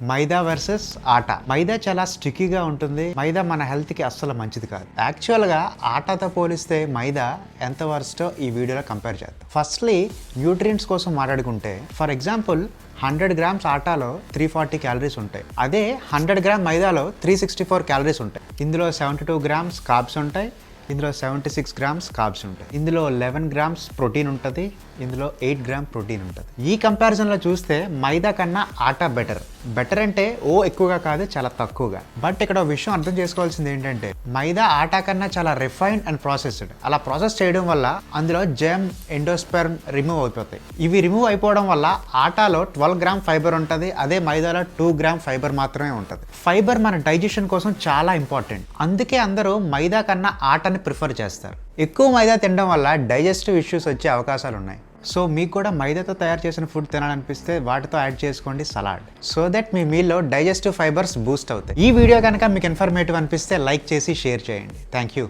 మైదా versus ఆటా. మైదా చాలా స్టిక్కీగా ఉంటుంది. మైదా మన హెల్త్ కి అస్సలు మంచిది కాదు. యాక్చువల్ గా ఆటాతో పోలిస్తే మైదా ఎంత వర్స్టో ఈ వీడియోలో కంపేర్ చేద్దాం. ఫస్ట్లీ న్యూట్రియంట్స్ కోసం మాట్లాడుకుంటే, ఫర్ ఎగ్జాంపుల్ 100 గ్రామ్స్ ఆటాలో 340 క్యాలరీస్ ఉంటాయి. అదే 100 గ్రామ్ మైదాలో 364 క్యాలరీస్ ఉంటాయి. ఇందులో 72 గ్రామ్స్ కార్బ్స్ ఉంటాయి, ఇందులో 76 గ్రామ్స్ కార్బ్స్ ఉంటాయి. ఇందులో 11 గ్రామ్స్ ప్రోటీన్ ఉంటుంది, ఇందులో 8 గ్రామ్ ప్రోటీన్ ఉంటుంది. ఈ కంపారిజన్లో చూస్తే మైదా కన్నా ఆటా బెటర్ అంటే ఎక్కువగా కాదు, చాలా తక్కువగా. బట్ ఇక్కడ ఒక విషయం అర్థం చేసుకోవాల్సింది ఏంటంటే, మైదా ఆటా కన్నా చాలా రిఫైన్డ్ అండ్ ప్రాసెస్డ్. అలా ప్రాసెస్ చేయడం వల్ల అందులో జెమ్, ఎండోస్పెర్మ్ రిమూవ్ అయిపోతాయి. ఇవి రిమూవ్ అయిపోవడం వల్ల ఆటాలో 12 గ్రామ్ ఫైబర్ ఉంటుంది, అదే మైదాలో 2 గ్రామ్ ఫైబర్ మాత్రమే ఉంటుంది. ఫైబర్ మన డైజెషన్ కోసం చాలా ఇంపార్టెంట్. అందుకే అందరూ మైదా కన్నా ఆటాని ప్రిఫర్ చేస్తారు. ఎక్కువ మైదా తినడం వల్ల డైజెస్టివ్ ఇష్యూస్ వచ్చే అవకాశాలు ఉన్నాయి. సో మీకు కూడా మైదాతో తయారు చేసిన ఫుడ్ తినాలనిపిస్తే వాటితో యాడ్ చేసుకోండి సలాడ్, సో దట్ మీ మీల్లో డైజెస్టివ్ ఫైబర్స్ బూస్ట్ అవుతాయి. ఈ వీడియో కనుక మీకు ఇన్ఫర్మేటివ్ అనిపిస్తే లైక్ చేసి షేర్ చేయండి. Thank you.